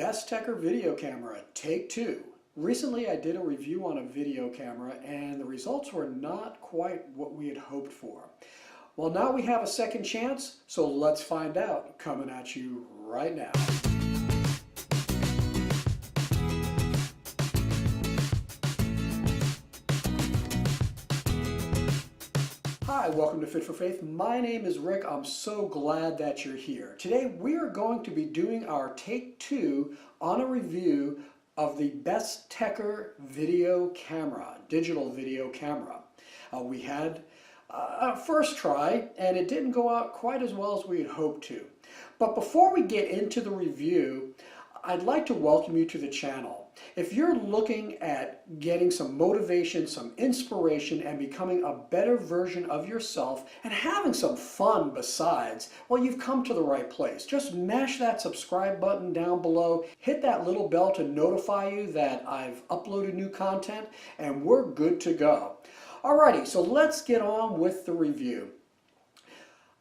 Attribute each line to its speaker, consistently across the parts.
Speaker 1: Besteker video camera, take two. Recently I did a review on a video camera and the results were not quite what we had hoped for. Well, now we have a second chance, so let's find out, coming at you right now. Hi, welcome to Fit for Faith. My name is Rick. I'm so glad that you're here. Today we are going to be doing our take two on a review of the Besteker video camera, digital video camera. We had a first try and it didn't go out quite as well as we had hoped to. But before we get into the review, I'd like to welcome you to the channel. If you're looking at getting some motivation, some inspiration, and becoming a better version of yourself and having some fun besides, well, you've come to the right place. Just mash that subscribe button down below, hit that little bell to notify you that I've uploaded new content, and we're good to go. Alrighty, so let's get on with the review.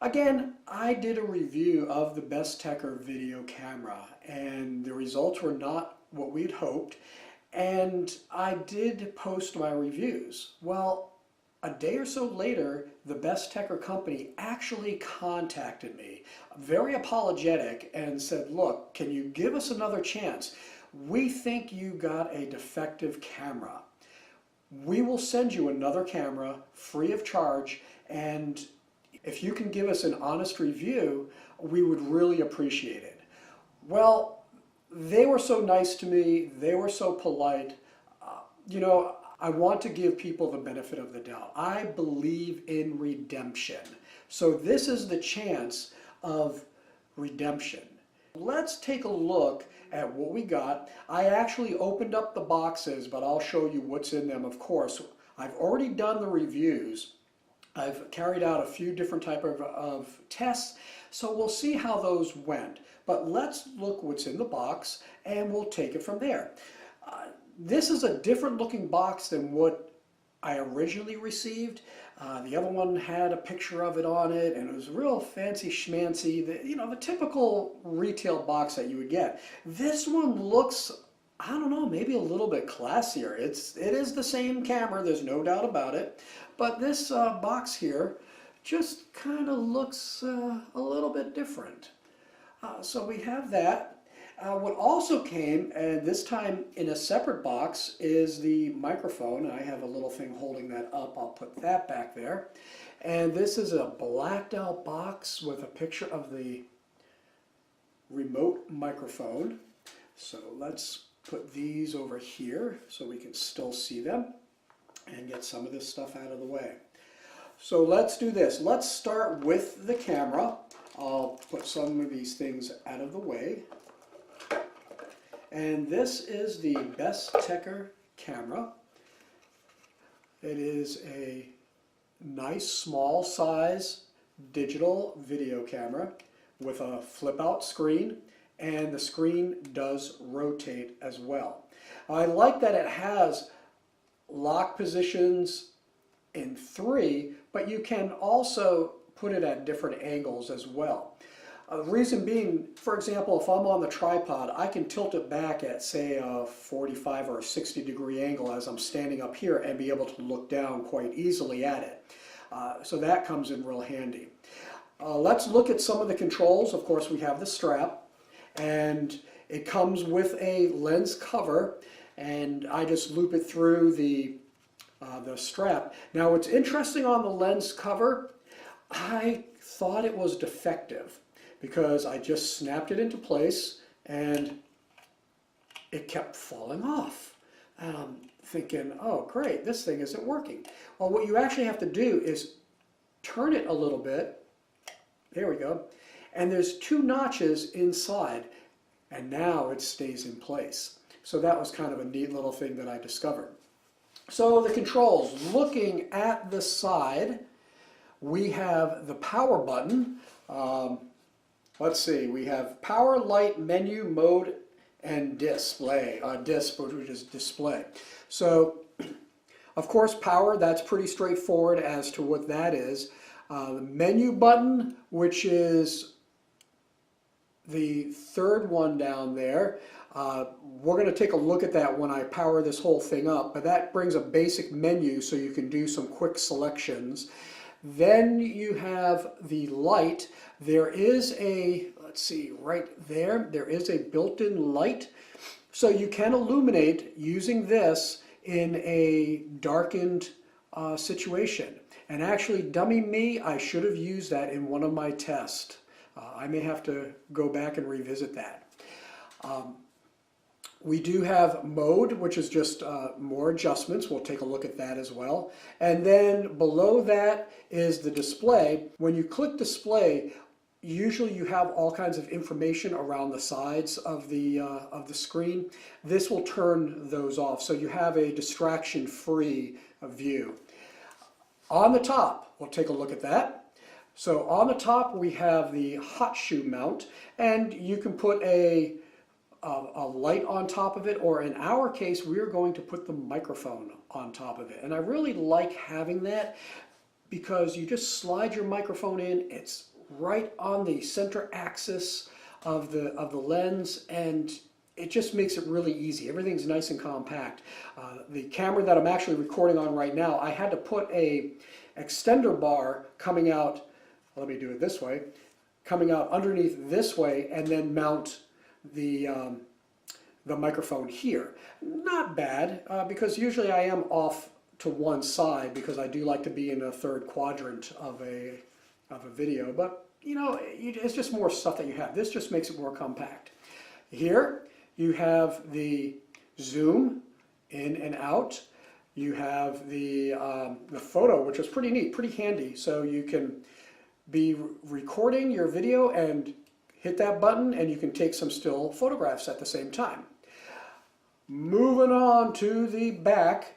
Speaker 1: Again, I did a review of the Besteker video camera and the results were not what we'd hoped, and I did post my reviews. Well, a day or so later, the Besteker company actually contacted me, very apologetic, and said, look, can you give us another chance? We think you got a defective camera. We will send you another camera free of charge, and if you can give us an honest review, we would really appreciate it. Well, they were so nice to me, they were so polite. You know, I want to give people the benefit of the doubt. I believe in redemption. So this is the chance of redemption. Let's take a look at what we got. I actually opened up the boxes, but I'll show you what's in them, of course. I've already done the reviews. I've carried out a few different type of tests, so we'll see how those went. But let's look what's in the box and we'll take it from there. This is a different looking box than what I originally received. The other one had a picture of it on it and it was real fancy schmancy, the typical retail box that you would get. This one looks, I don't know, maybe a little bit classier. It is the same camera, there's no doubt about it. But this box here just kind of looks a little bit different. So we have that. What also came, and this time in a separate box, is the microphone. I have a little thing holding that up. I'll put that back there. And this is a blacked out box with a picture of the remote microphone. So let's put these over here so we can still see them and get some of this stuff out of the way. So let's do this. Let's start with the camera. I'll put some of these things out of the way. And this is the Besteker camera. It is a nice small size digital video camera with a flip out screen, and the screen does rotate as well. I like that it has lock positions in 3, but you can also put it at different angles as well. The reason being, for example, if I'm on the tripod, I can tilt it back at, say, a 45 or a 60 degree angle as I'm standing up here and be able to look down quite easily at it. So that comes in real handy. Let's look at some of the controls. Of course, we have the strap, and it comes with a lens cover, and I just loop it through the strap. Now, what's interesting on the lens cover, I thought it was defective because I just snapped it into place and it kept falling off. And I'm thinking, oh great, this thing isn't working. Well, what you actually have to do is turn it a little bit. There we go. And there's 2 notches inside, and now it stays in place. So that was kind of a neat little thing that I discovered. So the controls, looking at the side, we have the power button. Let's see, we have power, light, menu, mode, and display. Which is display. So, of course, power, that's pretty straightforward as to what that is. The menu button, which is the third one down there. We're going to take a look at that when I power this whole thing up, but that brings a basic menu so you can do some quick selections. Then you have the light. There is a, let's see, right there, there is a built-in light. So you can illuminate using this in a darkened situation. And actually, dummy me, I should have used that in one of my tests. I may have to go back and revisit that. We do have mode, which is just more adjustments. We'll take a look at that as well. And then below that is the display. When you click display, usually you have all kinds of information around the sides of the screen. This will turn those off, so you have a distraction-free view. On the top, we'll take a look at that. So on the top we have the hot shoe mount, and you can put a light on top of it, or in our case we're going to put the microphone on top of it. And I really like having that because you just slide your microphone in, it's right on the center axis of the lens, and it just makes it really easy. Everything's nice and compact. The camera that I'm actually recording on right now, I had to put a extender bar coming out, let me do it this way, coming out underneath this way, and then mount the microphone here. Not bad, because usually I am off to one side because I do like to be in a third quadrant of a video, but you know, it's just more stuff that you have. This just makes it more compact. Here you have the zoom in and out. You have the photo, which is pretty neat, pretty handy. So you can be recording your video and hit that button and you can take some still photographs at the same time. Moving on to the back,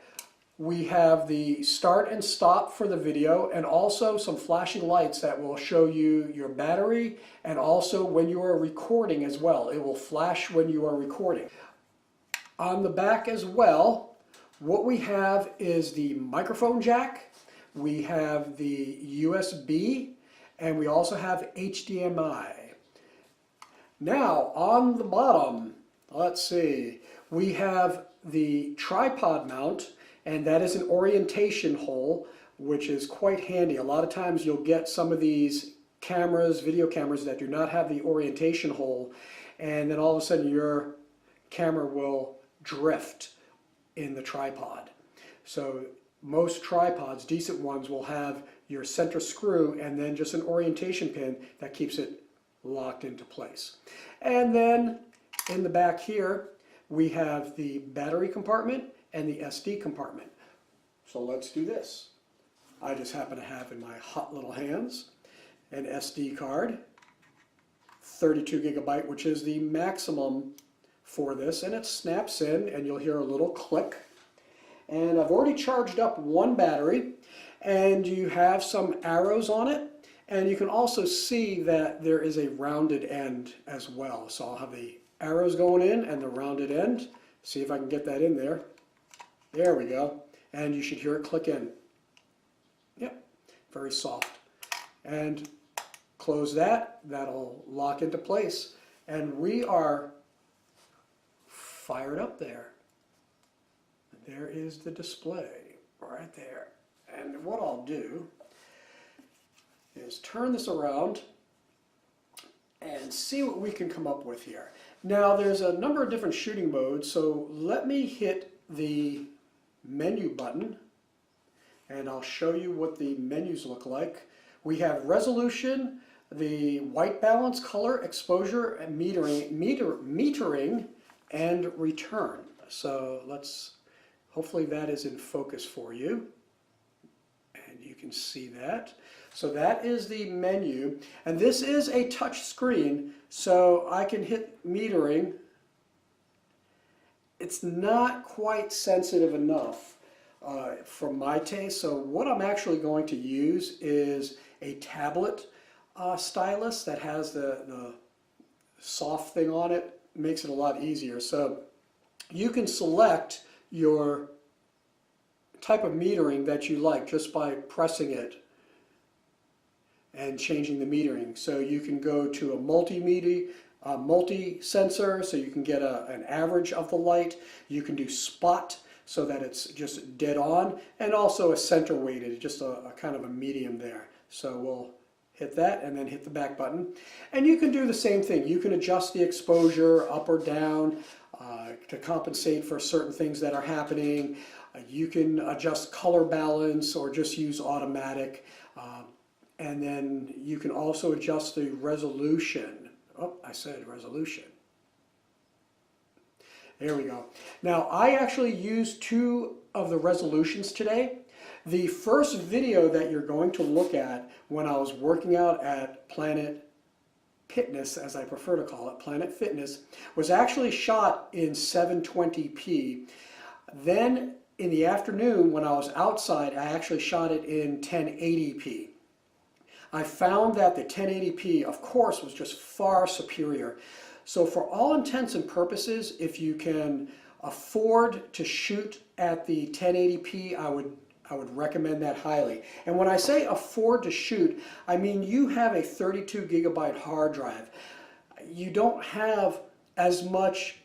Speaker 1: we have the start and stop for the video, and also some flashing lights that will show you your battery and also when you are recording as well. It will flash when you are recording. On the back as well, what we have is the microphone jack, we have the USB, and we also have HDMI. Now on the bottom, let's see, we have the tripod mount, and that is an orientation hole, which is quite handy. A lot of times you'll get some of these cameras, video cameras, that do not have the orientation hole, and then all of a sudden your camera will drift in the tripod. So most tripods, decent ones, will have your center screw and then just an orientation pin that keeps it locked into place. And then in the back here we have the battery compartment and the SD compartment. So let's do this. I just happen to have in my hot little hands an SD card, 32 gigabyte, which is the maximum for this, and it snaps in and you'll hear a little click. And I've already charged up one battery, and you have some arrows on it, and you can also see that there is a rounded end as well. So I'll have the arrows going in and the rounded end. See if I can get that in there. There we go. And you should hear it click in. Yep, very soft. And close that, that'll lock into place. And we are fired up there. There is the display right there. And what I'll do is turn this around and see what we can come up with here. Now there's a number of different shooting modes, so let me hit the menu button and I'll show you what the menus look like. We have resolution, the white balance, color, exposure, and metering, and return. So let's, hopefully that is in focus for you. And you can see that. So that is the menu. And this is a touch screen, so I can hit metering. It's not quite sensitive enough for my taste. So what I'm actually going to use is a tablet stylus that has the soft thing on it. Makes it a lot easier. So you can select your type of metering that you like just by pressing it and changing the metering. So you can go to a multimeter, multi-sensor, so you can get an average of the light. You can do spot, so that it's just dead on, and also a center weighted, just a kind of a medium there. So we'll hit that and then hit the back button. And you can do the same thing. You can adjust the exposure up or down to compensate for certain things that are happening. You can adjust color balance or just use automatic. And then you can also adjust the resolution. Oh, I said resolution. There we go. Now, I actually used 2 of the resolutions today. The first video that you're going to look at when I was working out at Planet Fitness, as I prefer to call it, Planet Fitness, was actually shot in 720p. Then in the afternoon when I was outside, I actually shot it in 1080p. I found that the 1080p, of course, was just far superior. So for all intents and purposes, if you can afford to shoot at the 1080p, I would recommend that highly. And when I say afford to shoot, I mean you have a 32 gigabyte hard drive. You don't have as much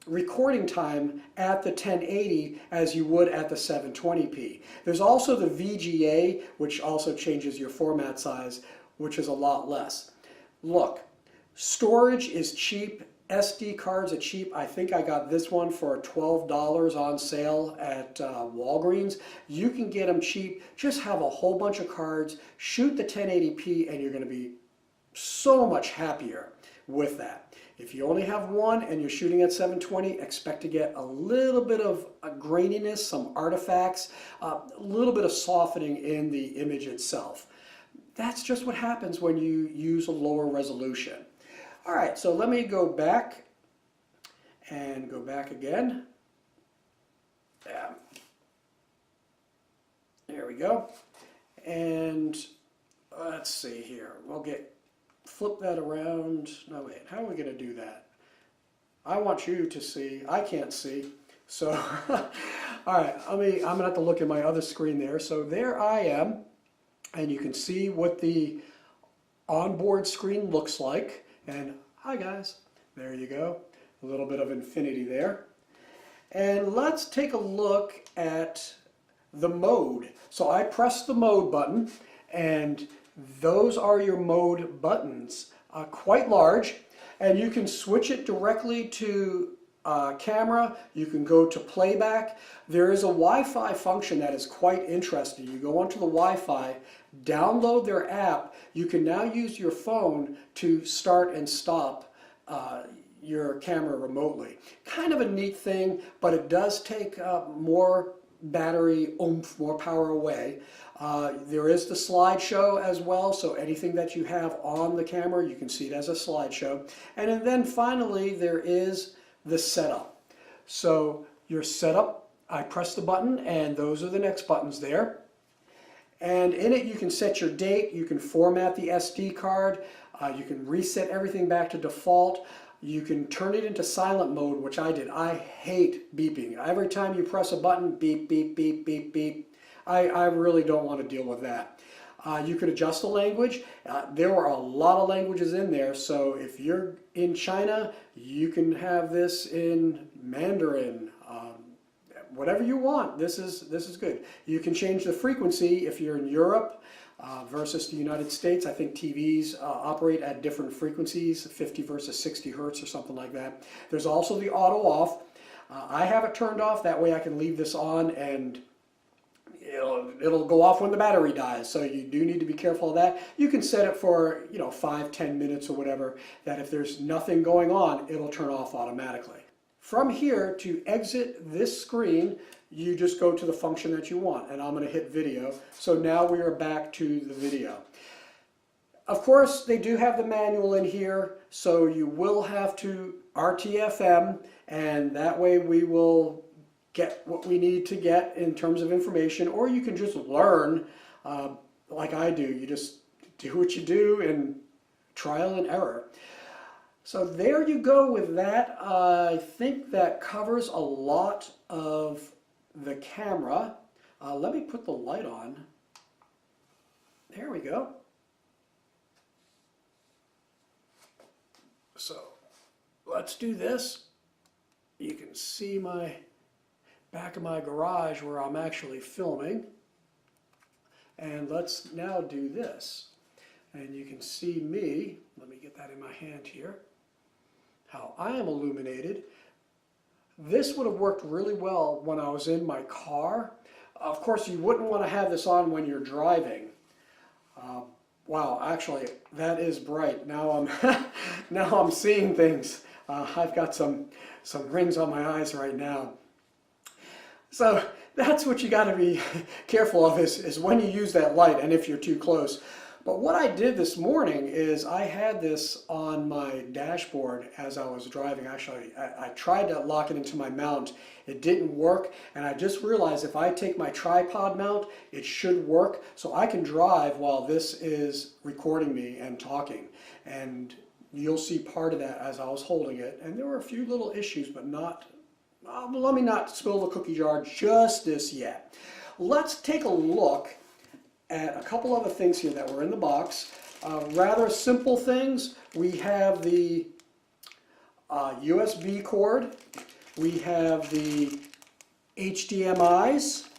Speaker 1: recording time at the 1080 as you would at the 720p. There's also the VGA, which also changes your format size, which is a lot less. Look, storage is cheap. SD cards are cheap. I think I got this one for $12 on sale at Walgreens. You can get them cheap. Just have a whole bunch of cards, shoot the 1080p, and you're going to be so much happier with that. If you only have one and you're shooting at 720, expect to get a little bit of graininess, some artifacts, a little bit of softening in the image itself. That's just what happens when you use a lower resolution. All right, so let me go back and go back again. Yeah. There we go. And let's see here. We'll flip that around. No, wait, how are we going to do that? I want you to see. I can't see. So, all right, I'm going to have to look at my other screen there. So there I am, and you can see what the onboard screen looks like. And hi guys, there you go. A little bit of infinity there. And let's take a look at the mode. So I press the mode button, and those are your mode buttons. Quite large, and you can switch it directly to camera. You can go to playback. There is a Wi-Fi function that is quite interesting. You go onto the Wi-Fi, download their app. You can now use your phone to start and stop your camera remotely. Kind of a neat thing, but it does take more battery oomph, more power away. There is the slideshow as well, so anything that you have on the camera, you can see it as a slideshow. And then finally, there is the setup. So your setup, I press the button, and those are the next buttons there. And in it, you can set your date, you can format the SD card, you can reset everything back to default. You can turn it into silent mode, which I did. I hate beeping. Every time you press a button, beep, beep, beep, beep, beep. I really don't want to deal with that. You could adjust the language. There were a lot of languages in there, so if you're in China, you can have this in Mandarin, whatever you want. This is good. You can change the frequency if you're in Europe versus the United States. I think TVs operate at different frequencies, 50 versus 60 hertz or something like that. There's also the auto off. I have it turned off. That way I can leave this on and it'll go off when the battery dies. So you do need to be careful of that. You can set it for 5-10 minutes or whatever, that if there's nothing going on, it'll turn off automatically. From here, to exit this screen, you just go to the function that you want, and I'm going to hit video. So now we are back to the video. Of course, they do have the manual in here, so you will have to RTFM, and that way we will get what we need to get in terms of information, or you can just learn like I do. You just do what you do and trial and error. So there you go with that. I think that covers a lot of the camera. Let me put the light on. There we go. So let's do this. You can see my back of my garage where I'm actually filming. And let's now do this. And you can see me, let me get that in my hand here, how I am illuminated. This would have worked really well when I was in my car. Of course, you wouldn't want to have this on when you're driving. Wow, actually, that is bright. Now I'm, now I'm seeing things. I've got some rings on my eyes right now. So that's what you got to be careful of is when you use that light and if you're too close. But what I did this morning is I had this on my dashboard as I was driving. Actually, I tried to lock it into my mount. It didn't work, and I just realized if I take my tripod mount, it should work. So I can drive while this is recording me and talking. And you'll see part of that as I was holding it. And there were a few little issues, but not, let me not spill the cookie jar just this yet. Let's take a look at a couple other things here that were in the box. Rather simple things. We have the USB cord. We have the HDMIs.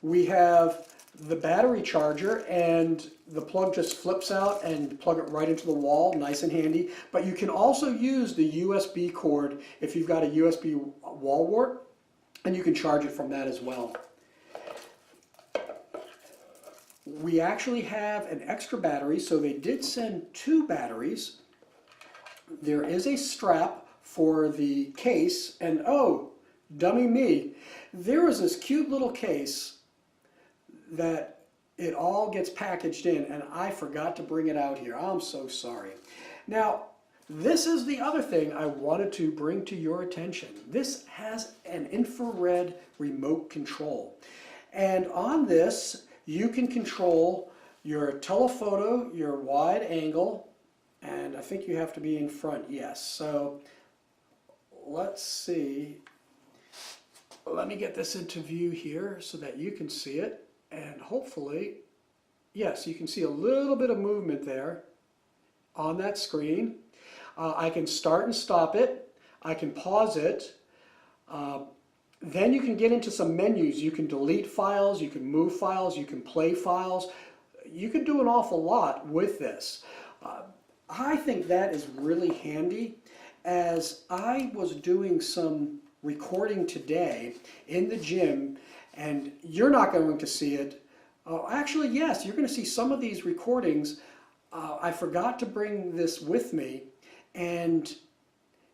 Speaker 1: We have the battery charger, and the plug just flips out and plug it right into the wall, nice and handy. But you can also use the USB cord if you've got a USB wall wart, and you can charge it from that as well. We actually have an extra battery, so they did send 2 batteries. There is a strap for the case, and oh, dummy me, there is this cute little case that it all gets packaged in, and I forgot to bring it out here. I'm so sorry. Now, this is the other thing I wanted to bring to your attention. This has an infrared remote control, and on this, you can control your telephoto, your wide angle, and I think you have to be in front, yes. So let's see. Let me get this into view here so that you can see it. And hopefully, yes, you can see a little bit of movement there on that screen. I can start and stop it. I can pause it. Then you can get into some menus. You can delete files, you can move files, you can play files. You can do an awful lot with this. I think that is really handy. As I was doing some recording today in the gym, and you're not going to see it. Actually, yes, you're going to see some of these recordings. I forgot to bring this with me, and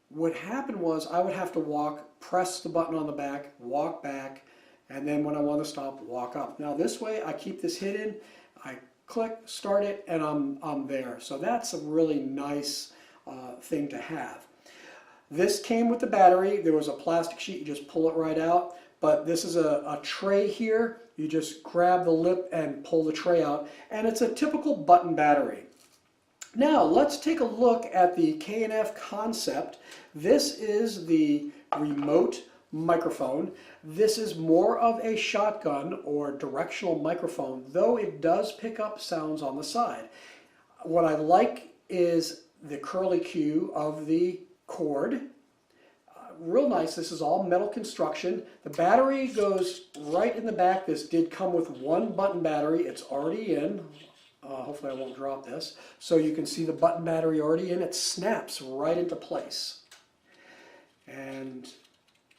Speaker 1: what happened was I would have to press the button on the back, walk back, and then when I want to stop, walk up. Now this way I keep this hidden, I click, start it, and I'm there. So that's a really nice thing to have. This came with the battery. There was a plastic sheet, you just pull it right out. But this is a tray here. You just grab the lip and pull the tray out, and it's a typical button battery. Now let's take a look at the K&F Concept. This is the remote microphone. This is more of a shotgun or directional microphone, though it does pick up sounds on the side. What I like is the curly Q of the cord. Real nice. This is all metal construction. The battery goes right in the back. This did come with 1 button battery. It's already in. Hopefully I won't drop this. So you can see the button battery already in. It snaps right into place. And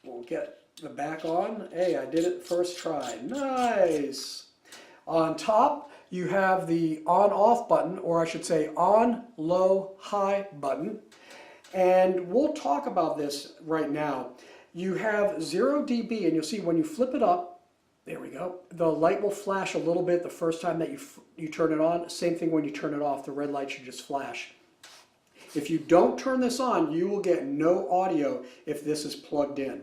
Speaker 1: we'll get the back on. Hey, I did it first try. Nice. On top, you have the on-off button, or I should say on, low, high button. And we'll talk about this right now. You have 0 dB, and you'll see when you flip it up, there we go, the light will flash a little bit the first time that you turn it on. Same thing when you turn it off, the red light should just flash. If you don't turn this on, you will get no audio if this is plugged in.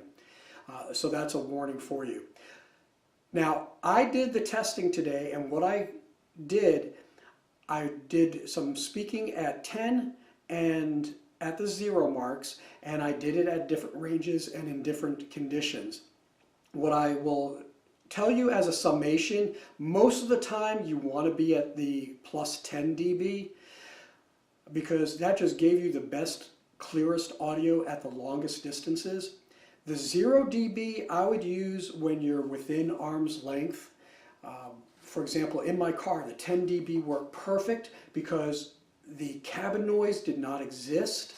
Speaker 1: So that's a warning for you. Now, I did the testing today, and what I did some speaking at 10 and at the 0 marks, and I did it at different ranges and in different conditions. What I will tell you as a summation, most of the time you want to be at the plus 10 dB. because that just gave you the best, clearest audio at the longest distances. The 0 dB I would use when you're within arm's length. For example, in my car, the 10 dB worked perfect because the cabin noise did not exist.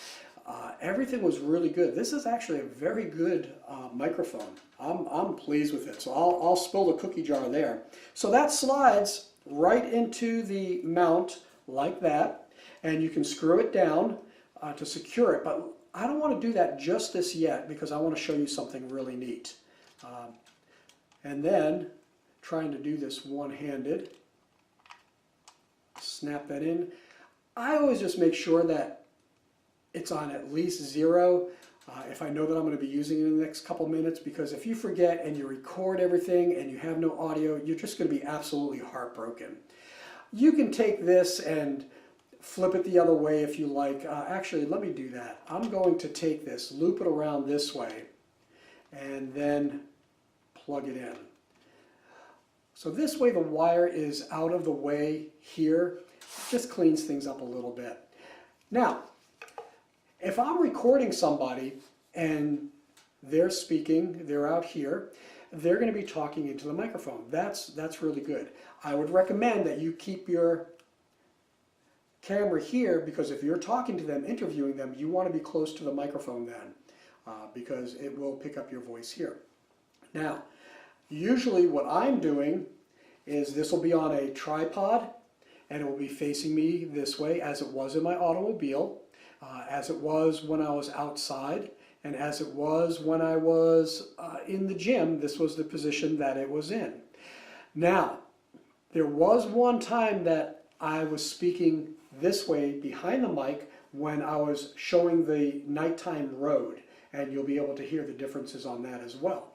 Speaker 1: Everything was really good. This is actually a very good microphone. I'm pleased with it. So I'll spill the cookie jar there. So that slides right into the mount like that, and you can screw it down to secure it. But I don't want to do that just this yet because I want to show you something really neat. And then trying to do this one-handed. Snap that in. I always just make sure that it's on at least 0 if I know that I'm going to be using it in the next couple minutes, because if you forget and you record everything and you have no audio, you're just going to be absolutely heartbroken. You can take this and flip it the other way if you like. Actually, let me do that. I'm going to take this, loop it around this way, and then plug it in. So this way the wire is out of the way here. Just cleans things up a little bit. Now, if I'm recording somebody and they're speaking, they're out here, they're going to be talking into the microphone. That's really good. I would recommend that you keep your camera here, because if you're talking to them, interviewing them, you want to be close to the microphone then, because it will pick up your voice here. Now, usually what I'm doing is this will be on a tripod and it will be facing me this way, as it was in my automobile, as it was when I was outside, and as it was when I was in the gym. This was the position that it was in. Now, there was one time that I was speaking this way behind the mic when I was showing the nighttime road, and you'll be able to hear the differences on that as well.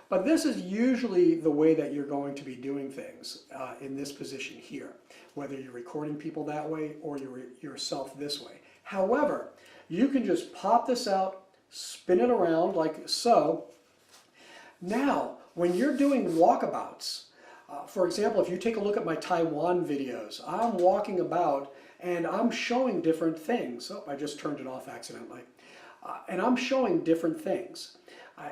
Speaker 1: But this is usually the way that you're going to be doing things in this position here, whether you're recording people that way or yourself this way. However, you can just pop this out, spin it around like so. Now, when you're doing walkabouts, for example, if you take a look at my Taiwan videos, I'm walking about and I'm showing different things. Oh, I just turned it off accidentally. And I'm showing different things.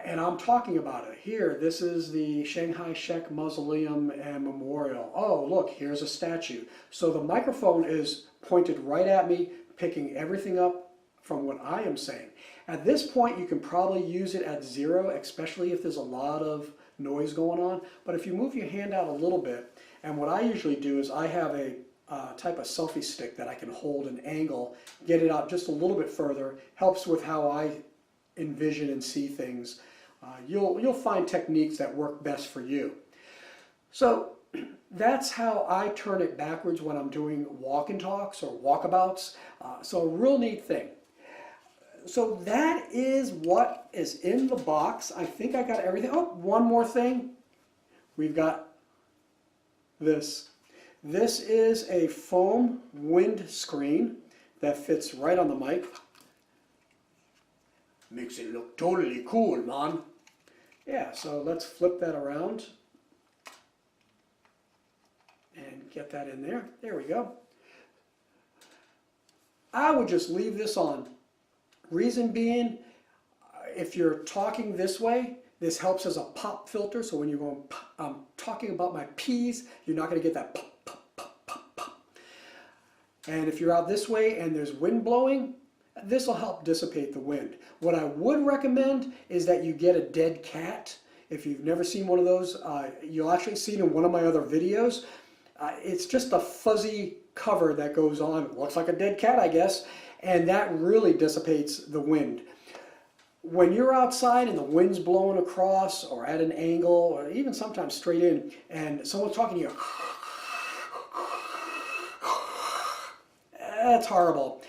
Speaker 1: And I'm talking about it. Here, this is the Shanghai Shek Mausoleum and Memorial. Oh, look, here's a statue. So the microphone is pointed right at me, picking everything up from what I am saying. At this point, you can probably use it at 0, especially if there's a lot of noise going on. But if you move your hand out a little bit, and what I usually do is I have a type of selfie stick that I can hold an angle, get it out just a little bit further, helps with how I envision and see things. You'll find techniques that work best for you. So that's how I turn it backwards when I'm doing walk and talks or walkabouts. So a real neat thing. So that is what is in the box. I think I got everything. Oh, one more thing. We've got this. This is a foam wind screen that fits right on the mic. Makes it look totally cool, man. Yeah, so let's flip that around and get that in there. There we go. I would just leave this on. Reason being, if you're talking this way, this helps as a pop filter. So when you're going, I'm talking about my P's, you're not going to get that pop, pop, pop, pop, pop. And if you're out this way and there's wind blowing, this will help dissipate the wind. What I would recommend is that you get a dead cat. If you've never seen one of those, you'll actually see it in one of my other videos. It's just a fuzzy cover that goes on. It looks like a dead cat, I guess, and that really dissipates the wind. When you're outside and the wind's blowing across or at an angle or even sometimes straight in and someone's talking to you, that's horrible.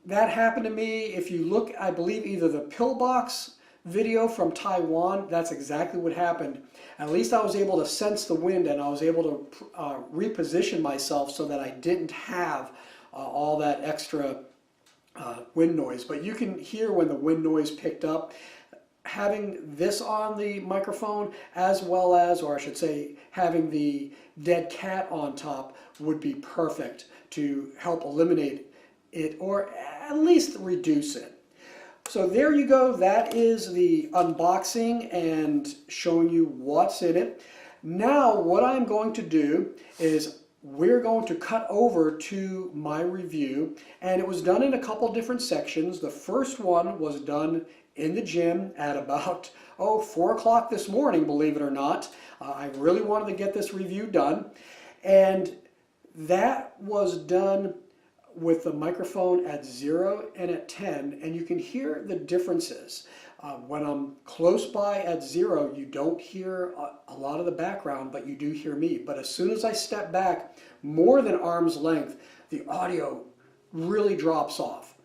Speaker 1: That happened to me. If you look, I believe either the pillbox video from Taiwan, that's exactly what happened. At least I was able to sense the wind and I was able to reposition myself so that I didn't have all that extra wind noise. But you can hear when the wind noise picked up. Having this on the microphone as well as, or I should say, having the dead cat on top would be perfect to help eliminate it or at least reduce it. So there you go. That is the unboxing and showing you what's in it. Now what I'm going to do is we're going to cut over to my review, and it was done in a couple different sections. The first one was done in the gym at about 4 o'clock this morning, believe it or not. I really wanted to get this review done, and that was done with the microphone at 0 and at 10, and you can hear the differences. When I'm close by at 0, you don't hear a lot of the background, but you do hear me. But as soon as I step back more than arm's length, the audio really drops off.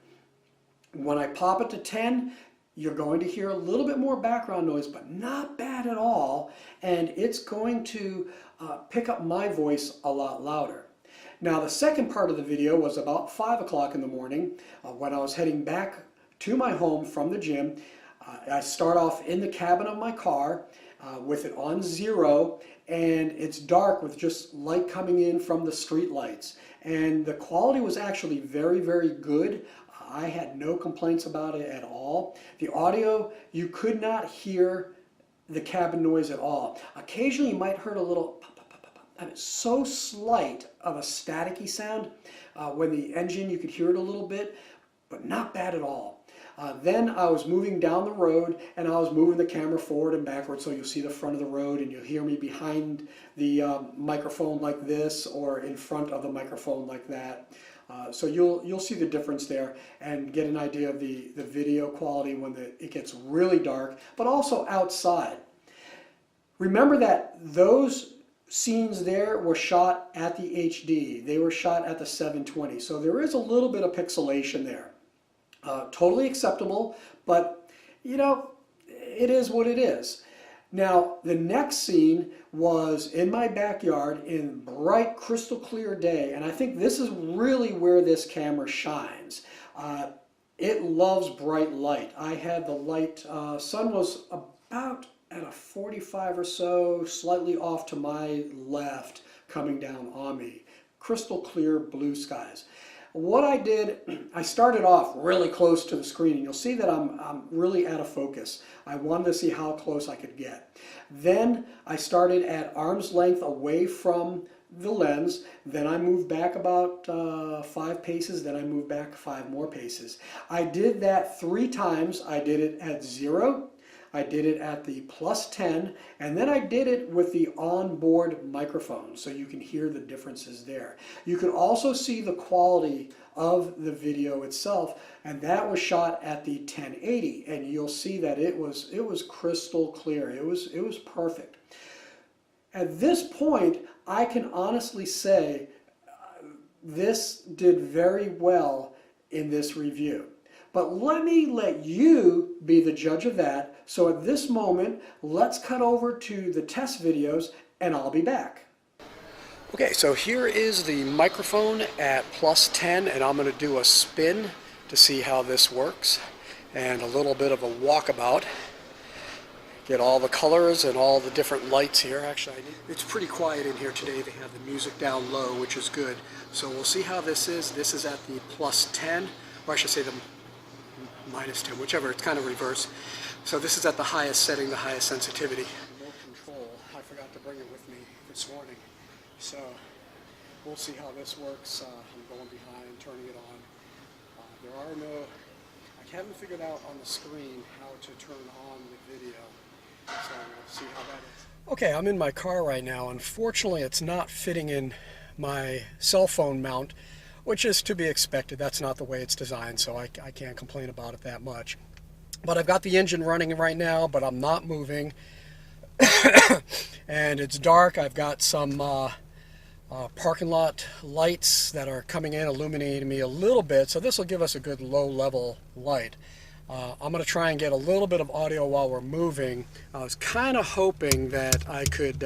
Speaker 1: When I pop it to 10, you're going to hear a little bit more background noise, but not bad at all, and it's going to pick up my voice a lot louder. Now the second part of the video was about 5 o'clock in the morning when I was heading back to my home from the gym. I start off in the cabin of my car with it on 0, and it's dark with just light coming in from the street lights. And the quality was actually very, very good. I had no complaints about it at all. The audio, you could not hear the cabin noise at all. Occasionally you might hear a little pop, pop, pop, pop, and it's so slight of a staticky sound. When the engine, you could hear it a little bit, but not bad at all. Then I was moving down the road, and I was moving the camera forward and backward, so you'll see the front of the road, and you'll hear me behind the microphone like this, or in front of the microphone like that. So you'll see the difference there and get an idea of the video quality when it gets really dark, but also outside. Remember that those scenes there were shot at the HD. They were shot at the 720, so there is a little bit of pixelation there. Totally acceptable, but you know, it is what it is. Now, the next scene was in my backyard in bright, crystal clear day, and I think this is really where this camera shines. It loves bright light. I had the light, sun was about at a 45 or so, slightly off to my left, coming down on me. Crystal clear blue skies. What I did, I started off really close to the screen, and you'll see that I'm really out of focus. I wanted to see how close I could get. Then I started at arm's length away from the lens. Then I moved back about 5 paces. Then I moved back 5 more paces. I did that 3 times. I did it at 0. I did it at the +10, and then I did it with the onboard microphone, so you can hear the differences there. You can also see the quality of the video itself, and that was shot at the 1080, and you'll see that it was crystal clear. It was perfect. At this point, I can honestly say this did very well in this review. But let you be the judge of that. So at this moment, let's cut over to the test videos, and I'll be back. Okay, so here is the microphone at +10, and I'm going to do a spin to see how this works, and a little bit of a walkabout. Get all the colors and all the different lights here. Actually, it's pretty quiet in here today. They have the music down low, which is good. So we'll see how this is. This is at the +10, or I should say the -10, whichever, it's kind of reverse. So this is at the highest setting, the highest sensitivity. Remote control, I forgot to bring it with me this morning. So we'll see how this works. I'm going behind, turning it on. I haven't figured out on the screen how to turn on the video. So we'll see how that is. Okay, I'm in my car right now. Unfortunately, it's not fitting in my cell phone mount, which is to be expected. That's not the way it's designed, so I can't complain about it that much. But I've got the engine running right now, but I'm not moving. And it's dark. I've got some parking lot lights that are coming in, illuminating me a little bit, so this will give us a good low-level light. I'm going to try and get a little bit of audio while we're moving. I was kind of hoping that I could...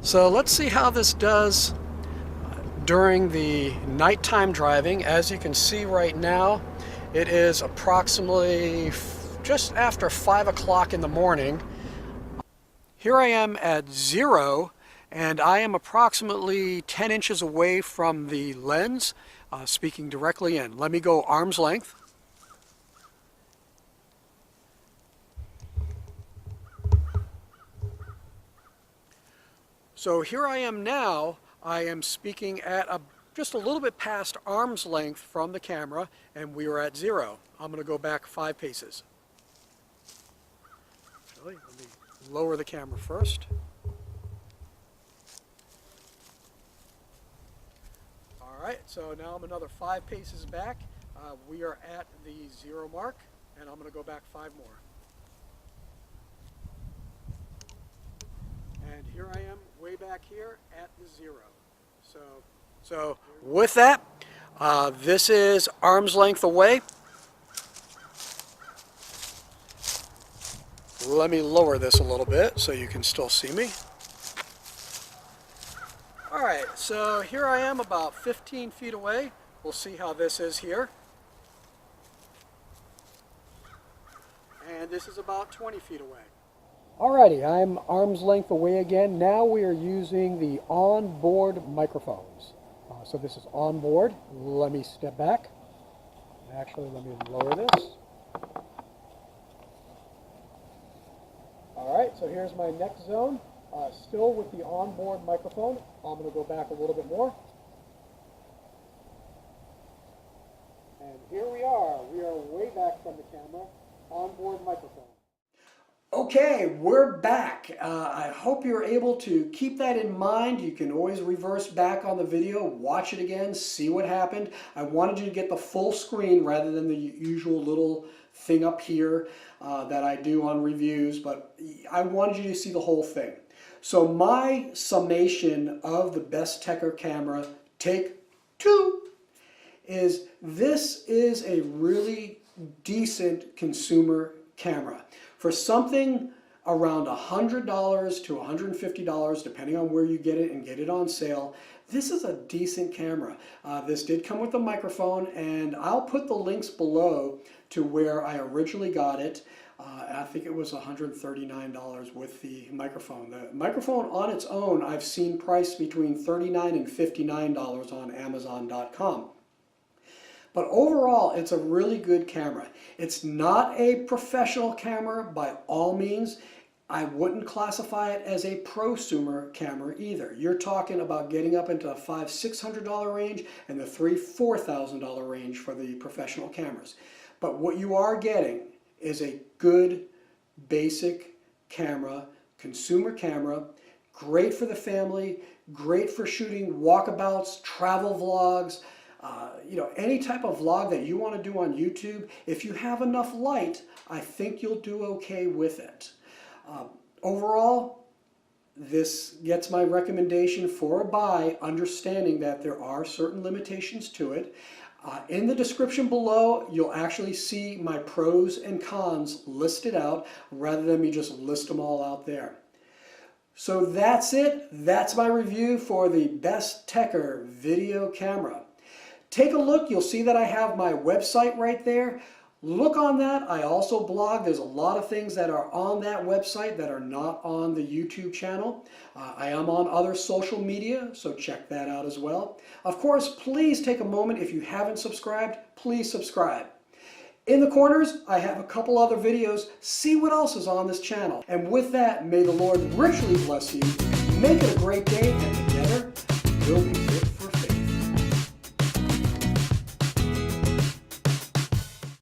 Speaker 1: So let's see how this does during the nighttime driving. As you can see right now, it is approximately just after 5 o'clock in the morning. Here I am at 0, and I am approximately 10 inches away from the lens, speaking directly in. Let me go arm's length. So here I am now. I am speaking at just a little bit past arm's length from the camera, and we are at 0. I'm going to go back 5 paces. Actually, let me lower the camera first. All right, so now I'm another 5 paces back. We are at the 0 mark, and I'm going to go back 5 more. And here I am way back here at the 0. So with that, this is arm's length away. Let me lower this a little bit so you can still see me. All right, so here I am about 15 feet away. We'll see how this is here. And this is about 20 feet away. Alrighty, I'm arm's length away again. Now we are using the onboard microphones. So this is onboard. Let me step back. Actually, let me lower this. Alright, so here's my next zone. Still with the onboard microphone. I'm going to go back a little bit more. And here we are. We are way back from the camera. Onboard microphone. Okay, we're back. I hope you're able to keep that in mind. You can always reverse back on the video, watch it again, see what happened. I wanted you to get the full screen rather than the usual little thing up here that I do on reviews, but I wanted you to see the whole thing. So my summation of the Besteker camera, take 2, is this is a really decent consumer camera. For something around $100 to $150, depending on where you get it and get it on sale, this is a decent camera. This did come with a microphone, and I'll put the links below to where I originally got it. I think it was $139 with the microphone. The microphone on its own, I've seen priced between $39 and $59 on Amazon.com. But overall, it's a really good camera. It's not a professional camera by all means. I wouldn't classify it as a prosumer camera either. You're talking about getting up into a $500–600 range and the $3,000–4,000 range for the professional cameras. But what you are getting is a good basic camera, consumer camera, great for the family, great for shooting walkabouts, travel vlogs, any type of vlog that you want to do on YouTube. If you have enough light, I think you'll do okay with it. Overall, this gets my recommendation for a buy, understanding that there are certain limitations to it. In the description below, you'll actually see my pros and cons listed out rather than me just list them all out there. So that's it. That's my review for the Besteker video camera. Take a look. You'll see that I have my website right there. Look on that. I also blog. There's a lot of things that are on that website that are not on the YouTube channel. I am on other social media, so check that out as well. Of course, please take a moment. If you haven't subscribed, please subscribe. In the corners, I have a couple other videos. See what else is on this channel. And with that, may the Lord richly bless you. Make it a great day, and together we'll be